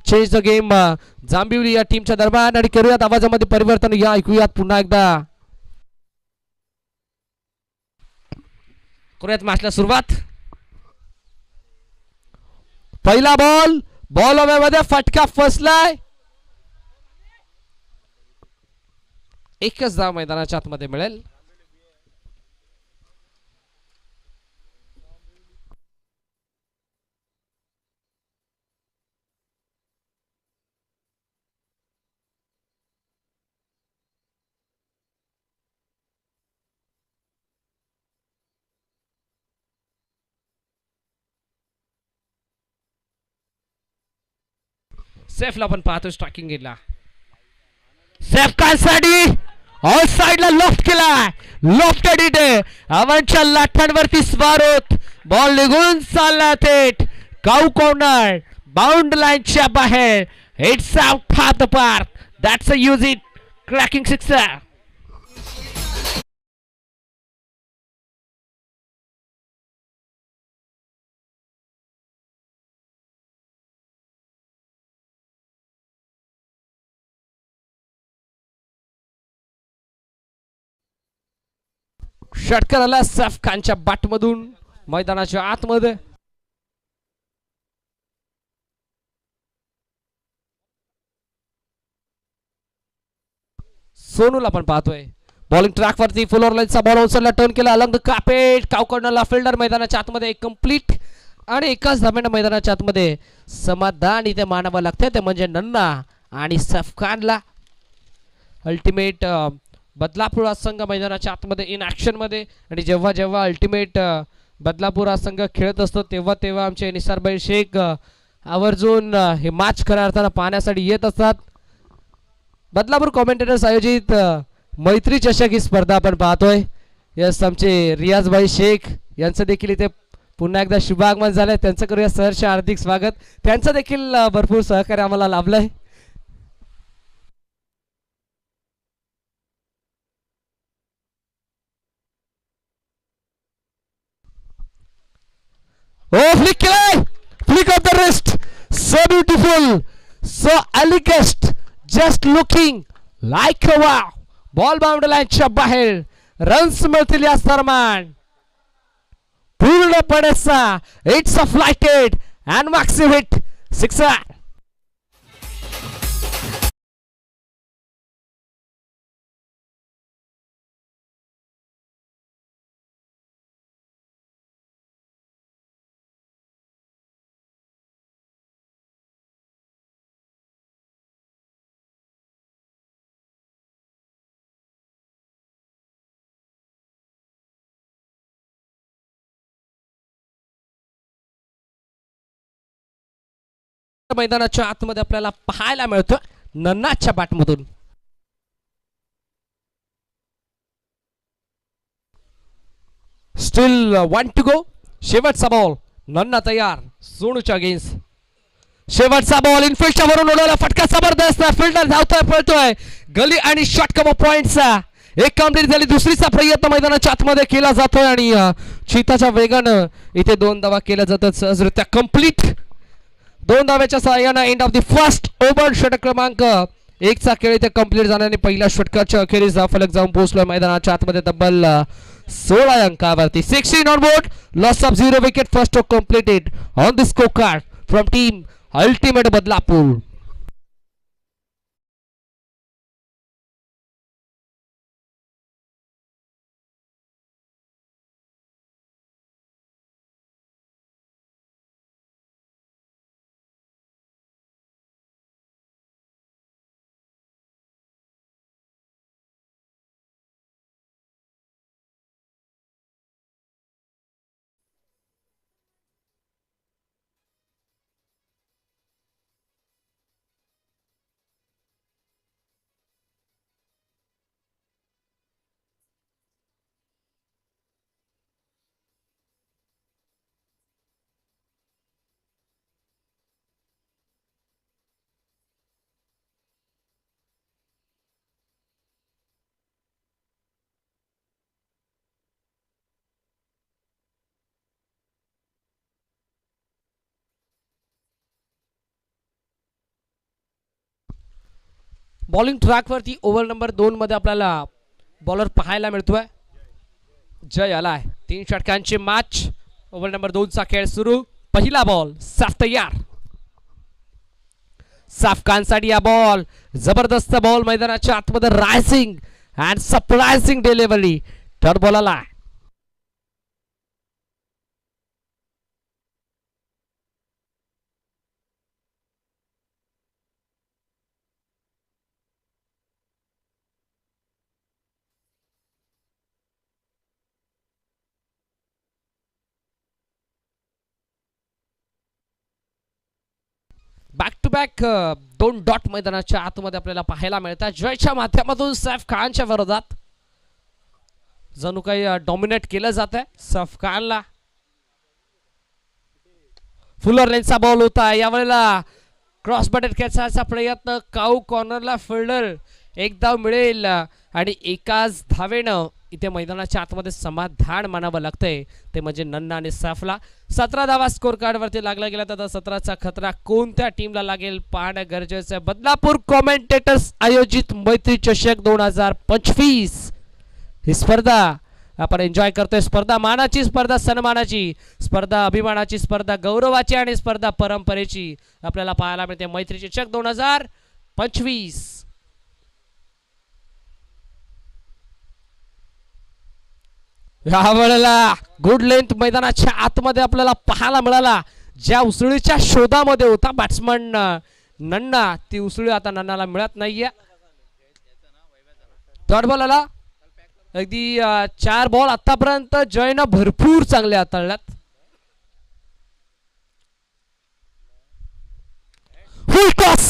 Change the game Jambhivali या टीमच्या दरम्यान आणि करूयात आवाजामध्ये परिवर्तन. या ऐकूयात पुन्हा एकदा. करूयात मॅचला सुरुवात. पहिला बॉल बॉल मध्ये फटका फसलाय. एकच धाव मैदानाच्या आतमध्ये मिळेल. सेफला पण पाहतो स्ट्रायकिंग गेला. सेफ कांसाठी ऑल साइडला लॉफ्ट केलाय. लॉफ्टेड इथे अवनच्या लाथांवरती स्वार होत बॉल निघून चालला थेट काऊ कॉर्नर बाउंड लाईनच्या बाहेर. It's out of the park. That's a huge it cracking sixer. षटकर आला सैफ खानच्या बॅटमधून मैदानाच्या आतमध्ये. सोनूला पण पाहतोय बॉलिंग ट्रॅक वरती फुल लाईनचा बॉल उचलला टर्न केला Alang the carpet cow कॉर्नरला fielder मैदानाच्या आतमध्ये कंप्लीट आणि एकाच धाब्याने मैदानाच्या आतमध्ये समाधान इथे मानावं लागतं ते म्हणजे नन्ना आणि सैफ खानला. अल्टिमेट बदलापूर संघ मैदानाच्या आतमध्ये इन ऍक्शन मध्ये आणि जेव्हा जेव्हा अल्टिमेट बदलापूर संघ खेळत असतो तेव्हा तेव्हा आमचे निसारभाई शेख आवर्जून हे मॅच खऱ्या अर्थानं पाहण्यासाठी येत असतात. बदलापूर कॉमेंटेटर्स आयोजित मैत्री चषक ही स्पर्धा आपण पाहतोय. यस आमचे रियाजभाई शेख यांचं देखील इथे पुन्हा एकदा शुभागमन झालंय. त्यांचं करूया सहर्ष हार्दिक स्वागत. त्यांचं देखील भरपूर सहकार्य आम्हाला लाभलंय. Oh, flick केलाय. Flick of the wrist. So beautiful. So elegant. Just looking like a wow. Ball bound लाईनच्या बाहेर. रन्स मिळतील या दरम्यान. पूर्णपणे it's a flighted and maxim hit sixer. मैदानाच्या आतमध्ये आपल्याला पाहायला मिळतो नन्नाच्या बॅटमधून. स्टिल 1 टू गो. शेवटचा बॉल. नन्ना तयार सोनूच्या अगेन्स्ट. शेवटचा बॉल इनफिल्डच्या वरून उडवला फटका जबरदस्त. फिल्डर धावतोय पळतोय गली आणि शॉट कम पॉइंटचा एक कंप्लीट झाली. दुसरीचा प्रयत्न मैदानाच्या आतमध्ये केला जातोय आणि चीताच्या वेगानं इथे 2 धावा केल्या जातात सहजरित्या कंप्लीट. 2 धाव्याच्या सहाय्यानं end of the first over. षटक क्रमांक 1 चा खेळ इथे कंप्लीट झाल्याने पहिल्या षटकाच्या अखेरीस फलक जाऊन पोहोचलोय मैदानाच्या आतमध्ये तब्बल 16 अंकावरती. 16 on board. Loss of 0 wicket. First over completed on the score card from team ultimate Badlapur. Bowling ट्रॅकवरती ओव्हर नंबर 2 मध्ये आपल्याला बॉलर पाहायला मिळतोय जय आलाय. 3 षटकांची मॅच. ओव्हर नंबर 2 चा खेळ सुरू. पहिला बॉल साफ तयार. साफ खानसाठी हा बॉल जबरदस्त बॉल मैदानाच्या आतमध्ये rising and surprising delivery. Third ball आला. बॅक टू बॅक 2 डॉट मैदानाच्या आतमध्ये आपल्याला पाहायला मिळतात. जयच्या माध्यमातून सैफ खानच्या विरोधात जणू काही डॉमिनेट केलं जात आहे. सैफ खानला फुलर लेनचा बॉल होता. यावेळेला क्रॉस बॅटेड खेचायचा प्रयत्न. काऊ कॉर्नरला फिल्डर एक धाव मिळेल आणि एकाच धावेनं इथे मैदानाच्या आतमध्ये समाधान मानावं लागतंय ते म्हणजे नन्ना आणि सैफला. 17 धावा स्कोर कार्ड वरती लागला गेला. तर 17चा खतरा कोणत्या टीमला लागेल पाहणं गरजेचं आहे. बदलापूर कॉमेंटेटर्स आयोजित मैत्री चषक 2025 ही स्पर्धा आपण एन्जॉय करतोय. स्पर्धा मानाची, स्पर्धा सन्मानाची, स्पर्धा अभिमानाची, स्पर्धा गौरवाची आणि स्पर्धा परंपरेची आपल्याला पाहायला मिळते. मैत्री चषक 2025. या वेळेला गुड लेंथ मैदानाच्या आतमध्ये आपल्याला पाहायला मिळाला. ज्या उसळीच्या शोधामध्ये होता बॅट्समन नन्ना, ती उसळी आता नन्नाला मिळत नाहीये. थर्ड बॉल आला. अगदी 4 बॉल आतापर्यंत जयनं भरपूर चांगले हाताळल्यात. फुल टॉस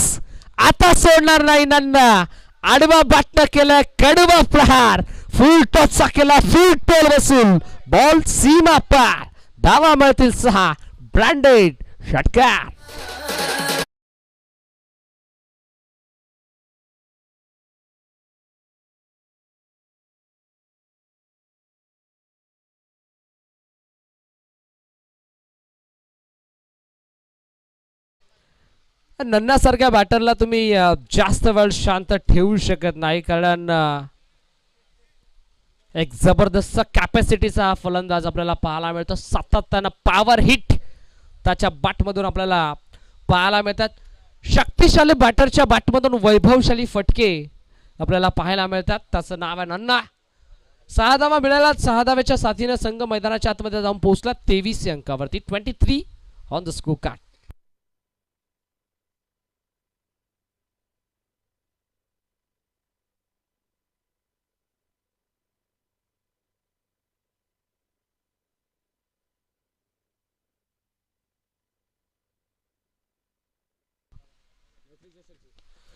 आता सोडणार नाही नन्ना. आडवा बाटणं केलं, कडवा प्रहार. फुल टॉसचा केला, फुल टोल वसूल. बॉल सीमा पार. धावा मिळतील 6. ब्रँडेड षटकार. नन्ना सारख्या बॅटरला तुम्ही जास्त वेळ शांत ठेवू शकत नाही, कारण एक जबरदस्त कॅपॅसिटीचा फलंदाज आपल्याला पाहायला मिळतो. सातत्यानं पॉवर हिट त्याच्या बॅटमधून आपल्याला पाहायला मिळतात. शक्तिशाली बॅटरच्या बॅटमधून वैभवशाली फटके आपल्याला पाहायला मिळतात. त्याचं नाव आहे नन्ना. 6 धावा मिळाला. 6 धाव्याच्या साथीने संघ मैदानाच्या आतमध्ये जाऊन पोहोचला 23 अंकावरती. 23 ऑन द स्कोर कार्ड.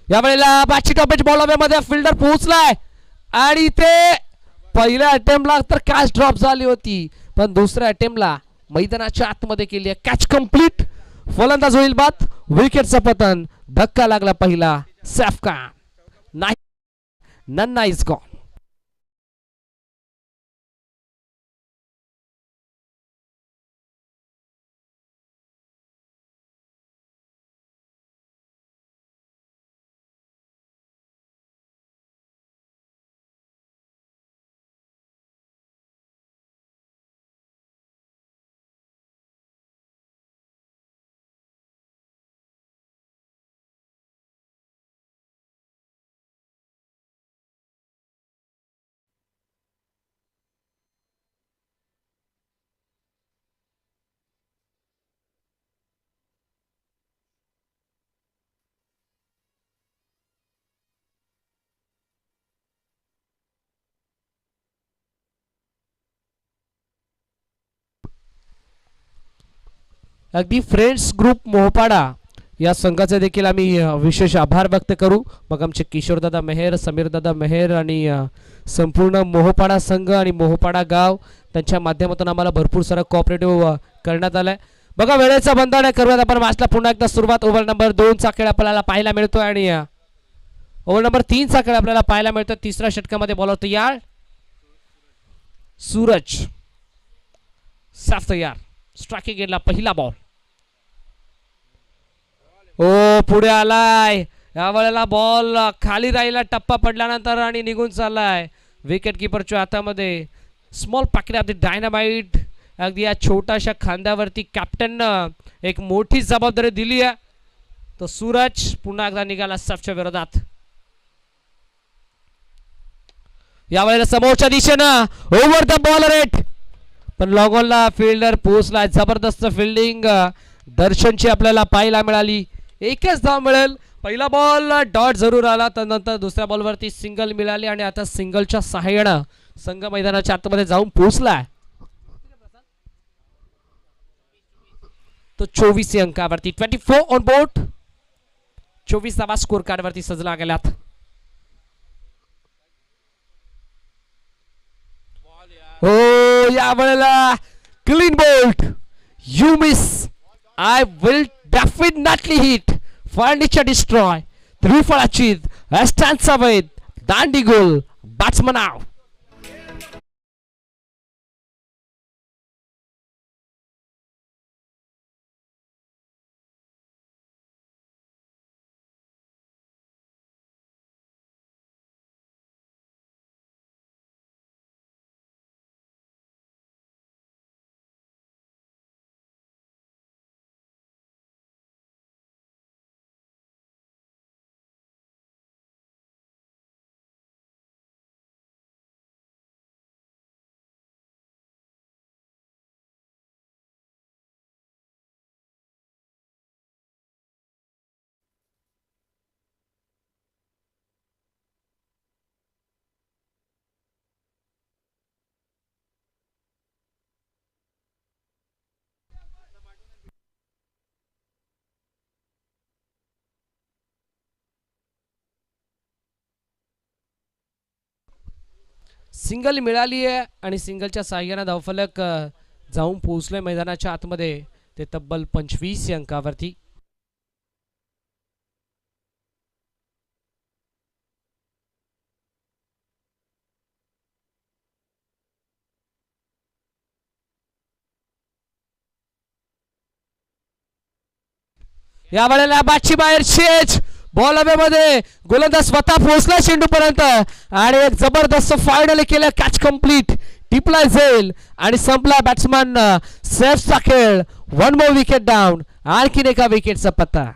यावेळेला बाची टॉपेज बॉल हवेमध्ये. फिल्डर पोहोचलाय आणि इथे पहिल्या अटेम्प्टला तर कॅच ड्रॉप झाली होती, पण दुसऱ्या अटेम्प्टला मैदानाच्या आतमध्ये केली आहे कॅच कंप्लीट. फलंदाज होईल बाद. विकेटचा पतन. धक्का लागला पहिला. सैफ खान नाही. नन्ना इज गॉन. अगदी फ्रेंड्स ग्रुप मोहपाडा या संघाचे देखील आम्ही विशेष आभार व्यक्त करू. मग आमचे किशोरदादा मेहर, समीरदादा मेहर आणि संपूर्ण मोहपाडा संघ आणि मोहपाडा गाव त्यांच्या माध्यमातून आम्हाला भरपूर सारा कोऑपरेटिव्ह करण्यात आलाय. बघा वेळेचा बंधन आहे. करूयात आपण मॅचला पुन्हा एकदा सुरुवात. ओव्हर नंबर 2 चा खेळ आपल्याला पाहायला मिळतोय आणि ओव्हर नंबर 3 चा खेळ आपल्याला पाहायला मिळतो. तिसऱ्या षटकामध्ये बॉलर तयार. सूरज साफ तयार. स्ट्रायकिंग गेला पहिला बॉल. ओ पुढे आलाय या वेळेला बॉल खाली राहिला, टप्पा पडल्यानंतर आणि निघून चाललाय विकेट किपरच्या हातामध्ये. Small packet of the dynamite. अगदी या छोट्याशा खांद्यावरती कॅप्टननं एक मोठी जबाबदारी दिली आहे. तो सूरज पुन्हा एकदा निघाला सफच्या विरोधात. यावेळेला समोरच्या दिशेनं ओव्हर द बॉल रेट, पण लॉंगॉनला फिल्डर पोहोचला. जबरदस्त फिल्डिंग दर्शनची आपल्याला पाहायला मिळाली. एकच धाव मिळेल. पहिला बॉल डॉट जरूर आला, त्यानंतर दुसऱ्या बॉलवरती सिंगल मिळाली आणि आता सिंगलच्या सहाय्यानं संघ मैदानाच्या आतमध्ये जाऊन पोहोचलाय. तो 24 अंकावरती 24 ऑन बोर्ड. 24 धावा स्कोर कार्ड वरती सजला गेल्यात. हो, या वेळेला clean bowled. You miss, I will definitely hit. Furniture destroy. त्रिफळाची स्टॅन्स अवैध दांडी गोल. Batsman out. सिंगल मिळाली आहे आणि सिंगलच्या साह्यानं धावफलक जाऊन पोहोचले मैदानाच्या आतमध्ये. ते तब्बल 25 अंकावरती. या वेळेला बाची बाहेर शेज. बॉल हवेमध्ये, गोलंदाज स्वतः पोहोचला चेंडू पर्यंत आणि एक जबरदस्त फायनल केलं. Catch complete. टिपला जाईल आणि संपला बॅट्समन सेफचा खेळ. 1 मोर विकेट डाऊन. आणखीन एका विकेटचा पत्ता.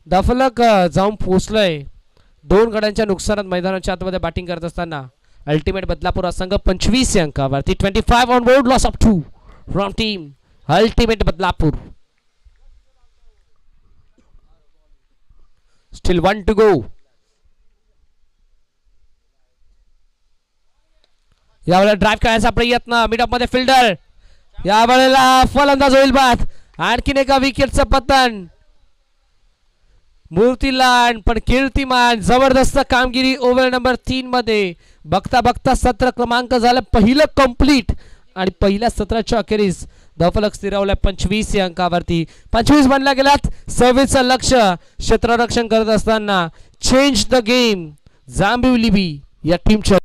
धावफलक जाऊन पोहोचलंय. 2 गड्यांच्या नुकसानात मैदानाच्या आतमध्ये बॅटिंग करत असताना अल्टिमेट बदलापूर संघ 25 अंकावरती. 25 on board. Loss of 2 from team ultimate Badlapur. Still 1 to go. यावेळेला ड्राईव्ह करायचा प्रयत्न. मिड ऑफ मध्ये फिल्डर. यावेळेला फलंदाज होईल बाद. आणखीन एका विकेटचं पतन. मूर्तीलान पण कीर्तिमान. जबरदस्त कामगिरी ओव्हर नंबर 3 मध्ये. बघता बघता 17 क्रमांक झालं पहिलं कंप्लीट आणि पहिल्या सत्राच्या अखेरीस धावफलक स्थिरावल्या 25 अंकावरती. 25 बनल्या गेल्यात. 26चं लक्ष क्षेत्ररक्षण करत असताना चेंज द गेम जांभिवली या टीमच्या.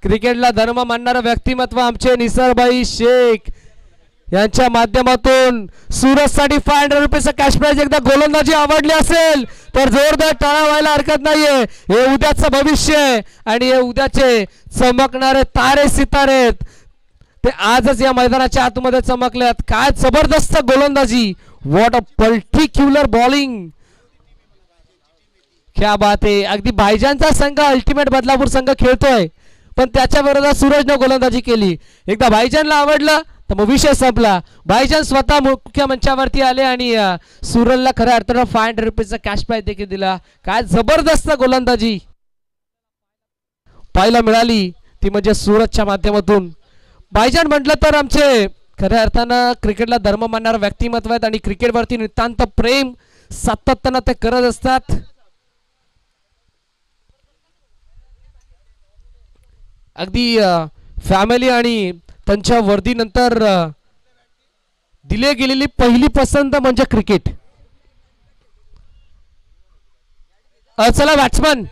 क्रिकेटला धर्म मानणारा व्यक्तिमत्व आमचे निसरभाई शेख यांच्या माध्यमातून सूरजसाठी 500 रुपयाचं कॅश प्राइज. एकदा गोलंदाजी आवडली असेल तर जोरदार टाळा व्हायला हरकत नाहीये. हे उद्याचं भविष्य आहे आणि हे उद्याचे चमकणारे तारे सितारे आहेत. ते आजच या मैदानाच्या आतमध्ये चमकलेत. काय जबरदस्त गोलंदाजी. What a particular bowling. क्या बात आहे. अगदी भाईजानचा संघ अल्टिमेट बदलापूर संघ खेळतोय पण त्याच्या विरोधात सूरजनं गोलंदाजी केली. एकदा भाईजानला आवडलं तर मग विषय संपला. भाईजान स्वतः मुख्य मंचावरती आले आणि सूरजला खऱ्या अर्थानं ₹500 कॅश प्राइज देखील दिला. काय जबरदस्त गोलंदाजी पाहायला मिळाली ती म्हणजे सूरजच्या माध्यमातून. भाईजान म्हटलं तर आमचे खऱ्या अर्थानं क्रिकेटला धर्म मानणारे व्यक्तिमत्व आहेत आणि क्रिकेटवरती नितांत प्रेम सातत्यानं ते करत असतात. अगदी फॅमिली आणि त्यांच्या वर्दीनंतर दिली गेलेली पहिली पसंत म्हणजे क्रिकेट. चला बॅट्समन.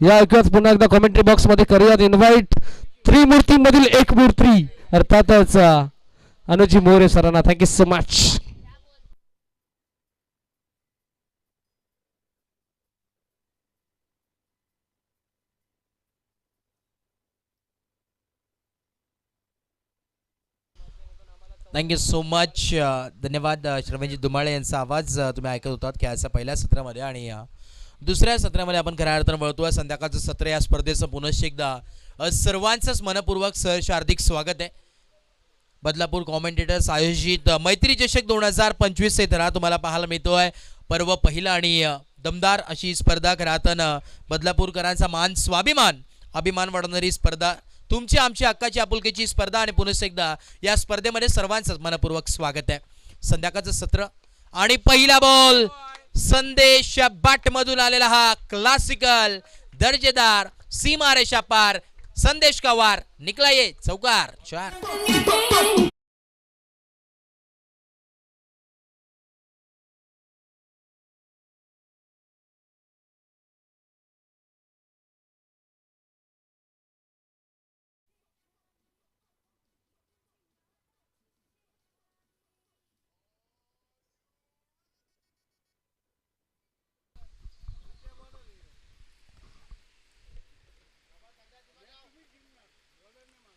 या ऐकूयाच पुन्हा एकदा कॉमेंट्री बॉक्स मध्ये करूयात इन्व्हाइट त्रिमूर्तीमधील एक मूर्ती अर्थातच अनुजी मोरे सरांना. Thank you so much. Thank you so much. धन्यवाद. श्रवणजी धुमाळे यांचा आवाज तुम्ही ऐकत होतात खेळाच्या पहिल्या सत्रामध्ये आणि दुसऱ्या सत्रामध्ये आपण खऱ्या अर्थानं वळतोय. संध्याकाळचं सत्र या स्पर्धेचं पुनश्च एकदा सर्वांचंच मनपूर्वक सहर्ष हार्दिक स्वागत आहे. बदलापूर कॉमेंटेटर्स आयोजित मैत्री चषक 2025 सेतरा तुम्हाला पाहायला मिळतोय. पर्व पहिला आणि दमदार अशी स्पर्धा खऱ्या अर्थानं बदलापूरकरांचा मान स्वाभिमान अभिमान वाढवणारी स्पर्धा, तुमची आमची हक्काची आपुलकीची स्पर्धा आणि पुनश्च एकदा या स्पर्धेमध्ये सर्वांचंच मनपूर्वक स्वागत आहे. संध्याकाळचं सत्र आणि पहिला बॉल संदेश बाट मधून आलेला हा क्लासिकल दर्जेदार सीमा रेषा पार संदेश का वार निकला ये चौकार 4.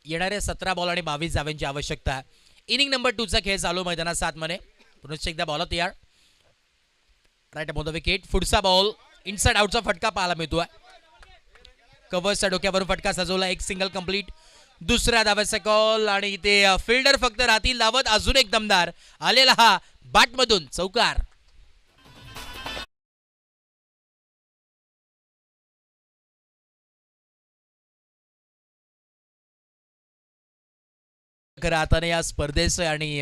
येणारे 17 बॉल आणि 22 धावांची आवश्यकता. इनिंग नंबर 2 चा खेळ चालू मैदानात 7 मध्ये. पुनश्च एकदा बॉल तयार. Right about the wicket. पुढचा बॉल इनसाइड आउटचा फटका पाहायला मिळतोय. कव्हरच्या डोक्यावरून फटका सजवला. एक सिंगल कंप्लीट. दुसऱ्या धावाचा कॉल आणि इथे फिल्डर फक्त राहतील धावत. अजून एक दमदार आलेला हा बाट मधून चौकार. खरं आता या स्पर्धेचं आणि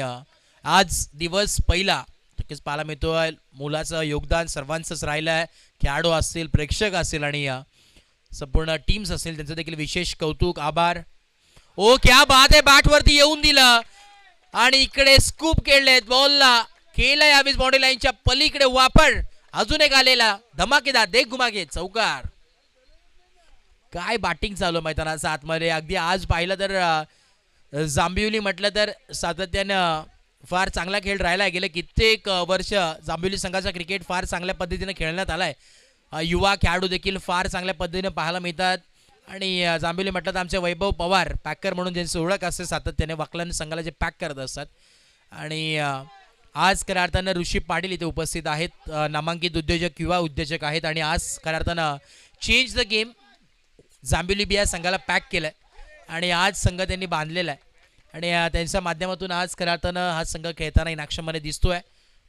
आज दिवस पहिला नक्कीच पाहायला मिळतोय. मुलाचं योगदान सर्वांचंच राहिलं आहे. खेळाडू असतील, प्रेक्षक असतील आणि संपूर्ण टीम्स असतील त्यांचं देखील विशेष कौतुक आभार. ओ क्या बात आहे. बॅटवरती येऊन दिलं आणि इकडे स्कूप केलेत. बॉलला केलं यावेळी बाउंड्री लाईनच्या पलीकडे वापर. अजून एक आलेला धमाकेदार देख घुमाके चौकार. काय बॅटिंग चालू मैदानाचं आतमध्ये. अगदी आज पाहिलं तर जांभिवली म्हटलं तर सातत्यानं फार चांगला खेळ राहिला आहे. गेले कित्येक वर्ष जांभिवली संघाचा क्रिकेट फार चांगल्या पद्धतीने खेळण्यात आलाय. युवा खेळाडू देखील फार चांगल्या पद्धतीने पाहायला मिळतात आणि जांभिवली म्हटलं तर आमचे वैभव पवार पॅकर म्हणून ज्यांची ओळख असते सातत्याने वाकलन संघाला जे पॅक करत असतात. आणि आज खऱ्या अर्थानं ऋषी पाटील इथे उपस्थित आहेत. नामांकित उद्योजक किंवा उद्योजक आहेत आणि आज खऱ्या अर्थानं चेंज द गेम जांभिवली बी या संघाला पॅक केलं आहे आणि आज संघ त्यांनी बांधलेला आहे आणि त्यांच्या माध्यमातून आज खऱ्या अर्थानं हा संघ खेळताना इन ॲक्शनमध्ये दिसतोय.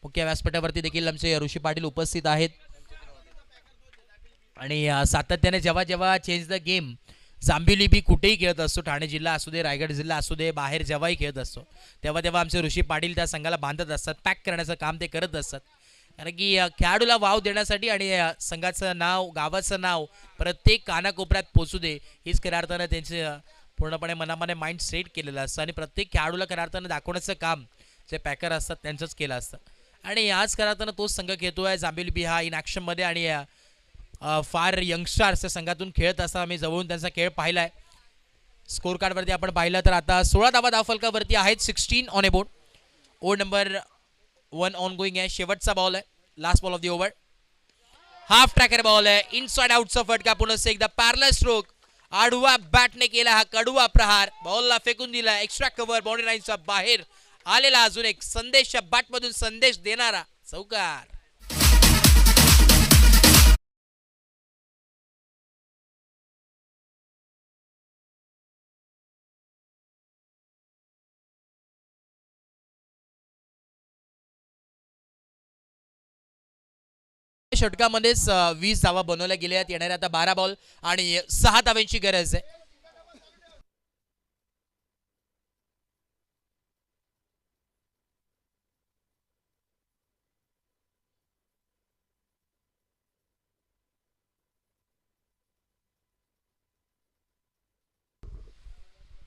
मुख्य व्यासपीठावरती देखील आमचे ऋषी पाटील उपस्थित आहेत आणि सातत्याने जेव्हा जेव्हा चेंज द गेम जांभिवली बी कुठेही खेळत असतो, ठाणे जिल्हा असू दे, रायगड जिल्हा असू दे, बाहेर जेव्हाही खेळत असतो तेव्हा तेव्हा आमचे ऋषी पाटील त्या संघाला बांधत असतात, पॅक करण्याचं काम ते करत असतात. कारण की खेळाडूला वाव देण्यासाठी आणि संघाचं नाव, गावाचं नाव प्रत्येक कानाकोपऱ्यात पोचू दे हीच खऱ्या अर्थानं त्यांचे पूर्णपणे मनामध्ये माइंड सेट केलेलं असतं आणि प्रत्येक खेळाडूला खऱ्या अर्थानं दाखवण्याचं काम जे पॅकर असतात त्यांचंच केलं असतं. आणि आज खऱ्या अर्थानं तोच संघ खेळतोय जांभिवली बी हा इन ॲक्शनमध्ये आणि फार यंगस्टार्स त्या संघातून खेळत असताना आम्ही जवळून त्यांचा खेळ पाहिला आहे. स्कोर कार्डवरती आपण पाहिलं तर आता 16 धावा धावफलकावरती आहेत, 16 on A board. Over number 1 on going आहे. शेवटचा बॉल आहे, last ball of the over. Half tracker ball आहे, इनसाइड आउटचा फटका, पुन्हा एकदा पॅरलल स्ट्रोक. आडवा बॅटने केला हा कडवा प्रहार, बॉलला फेकून दिला, एक्स्ट्रा कव्हर, बाउंड्री लाईनच्या बाहेर आलेला अजून एक संदेश, बॅटमधून संदेश देणारा चौकार. षटकामध्येच 20 धावा बनवल्या गेल्या आहेत. येणारे आता 12 बॉल आणि 6 धाव्यांची गरज आहे.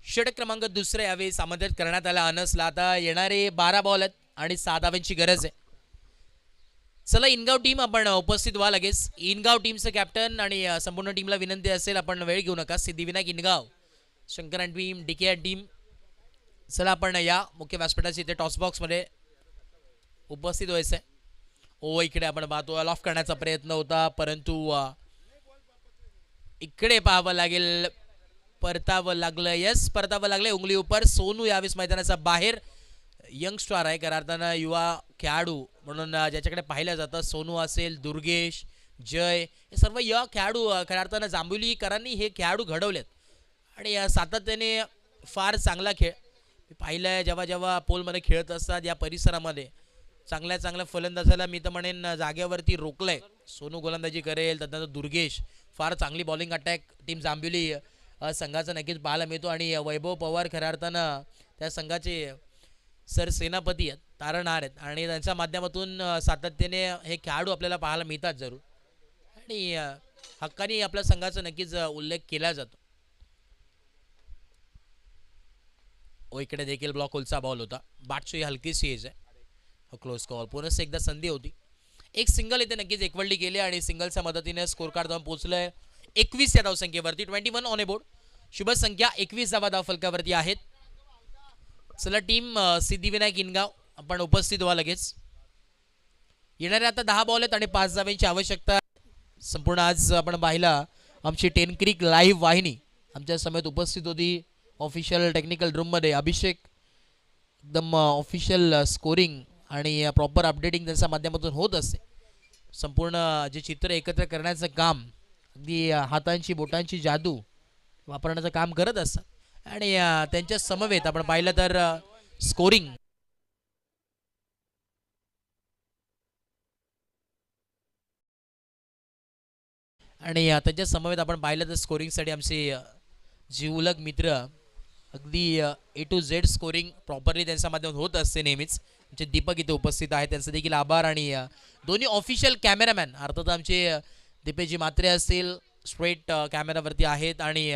षटक क्रमांक दुसरे यावेळी आमंत्रित करण्यात आला अनसला. आता येणारे 12 बॉल आहेत आणि 6 धाव्यांची गरज आहे. चला इनगाव टीम आपण उपस्थित व्हा लगेच. इनगाव टीमचं कॅप्टन आणि संपूर्ण टीमला विनंती असेल आपण वेळ घेऊ नका. सिद्धिविनायक इनगाव, शंकर टीम, डीके टीम, चला आपण या मुख्य व्यासपीठाच्या इथे टॉस बॉक्समध्ये उपस्थित व्हायचं आहे. ओ इकडे आपण पाहतो ऑफ करण्याचा प्रयत्न होता परंतु इकडे पाहावं लागेल, परतावं लागलं. यस, परतावं लागलं. उंगली उपर. सोनू यावेळेस मैदानाचा बाहेर. यंगस्टार आहे खऱ्या अर्थानं, युवा खेळाडू म्हणून ज्याच्याकडे पाहिलं जातं. सोनू असेल, दुर्गेश, जय, हे सर्व युवा खेळाडू खऱ्या अर्थानं जांभिवलीकरांनी हे खेळाडू घडवलेत आणि सातत्याने फार चांगला खेळ मी पाहिलं आहे. जेव्हा जेव्हा पोलमध्ये खेळत असतात या परिसरामध्ये चांगल्या चांगल्या फलंदाजाला मी तर म्हणेन जागेवरती रोखलंय. सोनू गोलंदाजी करेल, त्यानंतर दुर्गेश, फार चांगली बॉलिंग अटॅक टीम जांभिवली संघाचा नक्कीच पाहायला मिळतो आणि वैभव पवार खऱ्या अर्थानं त्या संघाचे सरसेनापती आहेत, तारणहार आहेत आणि त्यांच्या माध्यमातून सातत्याने हे खेळाडू आपल्याला पाहायला मिळतात जरूर आणि हक्कानी आपल्या संघाचा नक्कीच उल्लेख केला जातो. ओ इकडे देखील ब्लॉक होलचा बॉल होता. बाटची हलकीशी एज आहे. Close call. पुन्हा एकदा संधी होती. एक सिंगल इथे नक्कीच एकवटली गेली आणि सिंगलच्या मदतीने स्कोर कार्ड जाऊन पोहोचलंय 21 या धावसंख्येवरती. 21 ऑन ए बोर्ड. शुभ संख्या 21 धावा धावफलकावरती आहेत. चला टीम सिद्धिविनायक इनगाव आपण उपस्थित व्हा लगेच. येणारे आता 10 बॉल आहेत आणि 5 धाव्यांची आवश्यकता. संपूर्ण आज आपण पाहिला आमची 10 क्रिक लाईव्ह वाहिनी आमच्या समेत उपस्थित होती. ऑफिशियल टेक्निकल रूममध्ये अभिषेक एकदम ऑफिशियल स्कोरिंग आणि प्रॉपर अपडेटिंग त्यांच्या माध्यमातून होत असते. संपूर्ण जे चित्र एकत्र करण्याचं काम अगदी हातांची बोटांची जादू वापरण्याचं काम करत असतात आणि त्यांच्या समवेत आपण पाहिलं तर स्कोरिंग आणि त्यांच्या समवेत आपण पाहिलं तर स्कोरिंगसाठी आमचे जिवलग मित्र अगदी ए टू झेड स्कोरिंग प्रॉपरली त्यांच्या माध्यमातून होत असते नेहमीच. आमचे दीपक इथे उपस्थित आहेत, त्यांचं देखील आभार. आणि दोन्ही ऑफिशियल कॅमेरामॅन अर्थात आमचे दीपेजी म्हात्रे असतील स्ट्रेट कॅमेरावरती आहेत आणि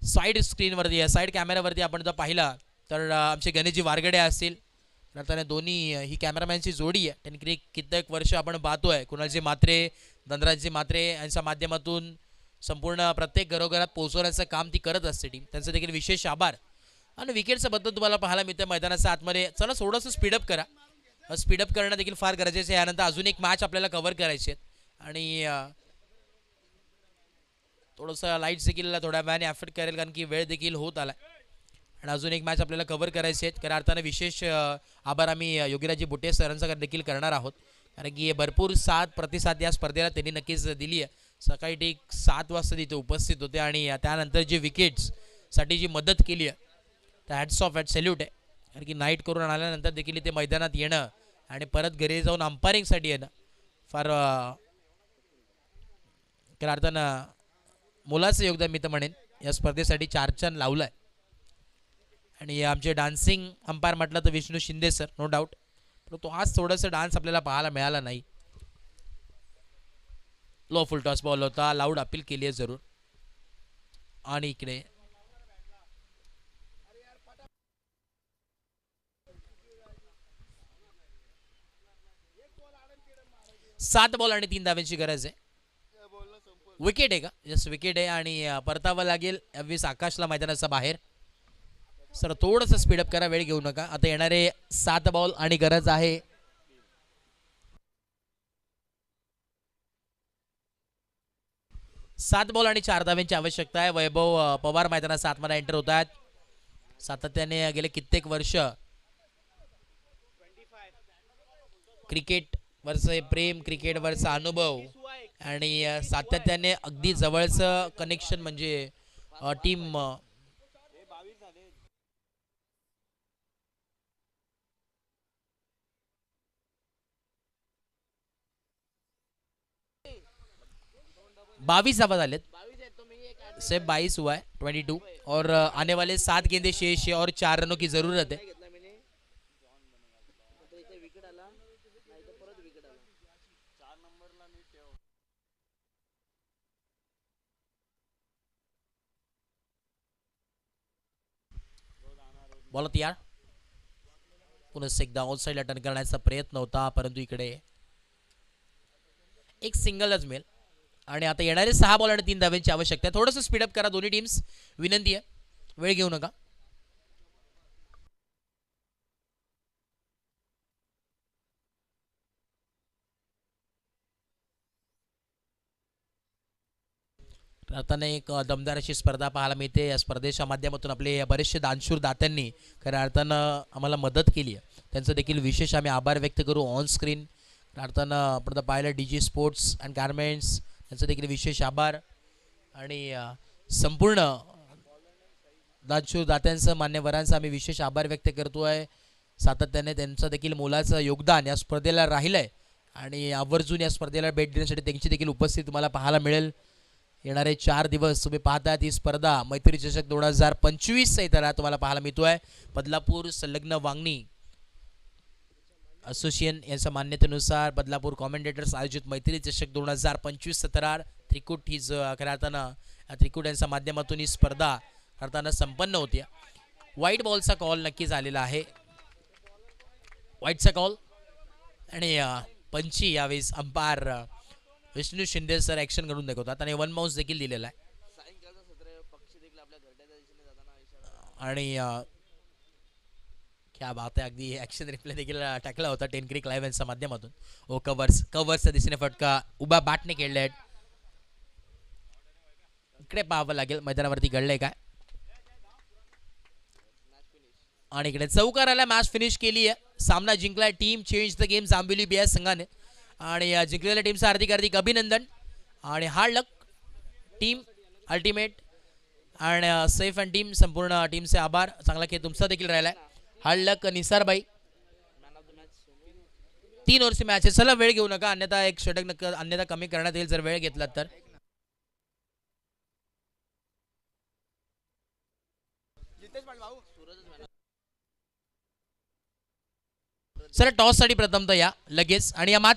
साईड स्क्रीनवरती साईड कॅमेरावरती आपण जर पाहिला तर आमचे गणेशजी वारगडे असतील. तर दोन्ही ही कॅमेरामॅनची जोडी आहे. त्यांनी कित्येक वर्ष आपण पाहतोय कुणालजी म्हात्रे, धनराजजी म्हात्रे यांच्या माध्यमातून संपूर्ण प्रत्येक घरोघरात पोहोचवण्याचं काम ती करत असते टीम. त्यांचं देखील विशेष आभार. आणि विकेटचं बद्दल तुम्हाला पाहायला मिळतं मैदानाच्या आतमध्ये. चला थोडंसं स्पीडअप करा. स्पीडअप करणं देखील फार गरजेचं आहे. यानंतर अजून एक मॅच आपल्याला कव्हर करायची आहे आणि थोडंसं लाईट्स देखील थोड्या वेळाने एफर्ट करेल कारण की वेळ देखील होत आला आणि अजून एक मॅच आपल्याला कव्हर करायची आहेत. खऱ्या अर्थानं विशेष आभार आम्ही योगीराजी बुटे सरांचा देखील करणार आहोत कारण की भरपूर साथ प्रतिसाद या स्पर्धेला त्यांनी नक्कीच दिली आहे. सकाळी ठीक 7 वाजता तिथे उपस्थित होते आणि त्यानंतर जे विकेट्स साठी जी मदत केली आहे त्या हॅट्स ऑफ हॅट सॅल्यूट आहे. कारण की नाईट करून आल्यानंतर देखील ते मैदानात येणं आणि परत घरी जाऊन अंपायरिंगसाठी येणं फार खऱ्या अर्थानं मुलाचं योगदान मी तर म्हणेन. या स्पर्धेसाठी 4 छान लावलं आहे. आणि आमचे डान्सिंग अंपायर म्हटलं तर Vishnu Shinde sir, no doubt. पण तो आज थोडंसं डान्स आपल्याला पाहायला मिळाला नाही. लो फुल टॉस बॉल होता, लाऊड अपील केली आहे जरूर. आणि इकडे सात बॉल आणि 3 धाव्यांची गरज आहे. विकेट आहे का? यस विकेट आहे आणि परतावं लागेल 20 आकाशला मैदानाचा बाहेर. सर थोडंसं स्पीडअप करा, वेळ घेऊ नका. आता येणारे 7 बॉल आणि गरज आहे 7 बॉल आणि 4 धाव्यांची आवश्यकता आहे. वैभव पवार मैदानाचा आतमध्ये एंटर होत आहेत. सातत्याने गेले कित्येक वर्ष क्रिकेट वरचं प्रेम, क्रिकेट वरचा अनुभव आणि सातत्याने अगदी जवळचं कनेक्शन म्हणजे टीम बावीस धावा झालेत. सिर्फ 22 हुआ है, 22 और आने वाले 7 गेंदे शेष है और 4 रनों की जरूरत है. बॉल तयार. पुन्हा एकदा ऑल साइडला टर्न करण्याचा प्रयत्न होता परंतु इकडे एक सिंगलच मिळेल. आणि आता येणारे 6 बॉल आणि 3 धाव्यांची आवश्यकता आहे. थोडंसं स्पीडअप करा दोन्ही टीम्स, विनंती आहे, वेळ घेऊ नका. आता एक दमदार अशी स्पर्धा पाहायला मिळते. या स्पर्धेच्या माध्यमातून आपले बरेचसे दानशूर दात्यांनी खऱ्या अर्थानं आम्हाला मदत केली आहे. त्यांचं देखील विशेष आम्ही आभार व्यक्त करू ऑन स्क्रीन. अर्थानं आपण पाहिलं DG स्पोर्ट्स अँड गारमेंट्स, त्यांचं देखील विशेष आभार. आणि संपूर्ण दानशूर दात्यांचं, मान्यवरांचा आम्ही विशेष आभार व्यक्त करतो आहे. सातत्याने त्यांचं देखील मोलाचं योगदान या स्पर्धेला राहिलं आहे आणि आवर्जून या स्पर्धेला भेट देण्यासाठी त्यांची देखील उपस्थिती तुम्हाला पाहायला मिळेल. येणारे 4 दिवस तुम्ही पाहता ही स्पर्धा मैत्री चषक 2025 इथं तुम्हाला पाहायला मिळतोय. बदलापूर संलग्न वांगणी असोसिएशन यांच्या मान्यतेनुसार बदलापूर कॉमेंटेटर्स आयोजित मैत्री चषक 2025 तक्रार त्रिकूट ही खऱ्या अर्थानं त्रिकूट यांच्या माध्यमातून ही स्पर्धा अर्थानं संपन्न होती. व्हाईट बॉलचा कॉल नक्की झालेला आहे, व्हाईटचा कॉल. आणि पंची यावेळेस umpire Vishnu Shinde sir action करून दाखवतात आणि 1 बाउन्स देखील दिलेला आहे. आणि क्या बात आहे, अगदी ऍक्शन रिप्ले देखील टाकला होता टेनक्री क्लाइव्ह यांच्या माध्यमातून. ओ कव्हर्सच्या दिशेने फटका उभा बॅटने खेळले आहेत. इकडे पाहावं लागेल मैदानावरती घडलंय काय. आणि इकडे चौकाराला मॅच फिनिश केली आहे. सामना जिंकलाय team change the game Jambhivali BS संघाने. आणि जिंकलेल्या टीमचं हार्दिक हार्दिक अभिनंदन आणि हार्ड लक टीम अल्टिमेट आणि सेफ अँड टीम संपूर्ण टीमचे आभार. चांगला खेळ तुमचा देखील राहिलाय. हार्ड लक निसारबाई. 3 ओव्हरची मॅच आहे. चला वेळ घेऊ नका, अन्यथा एक षटक अन्यथा कमी करण्यात येईल जर वेळ घेतला तर. सर टॉस साठी प्रथम तर या लगेच आणि या मॅच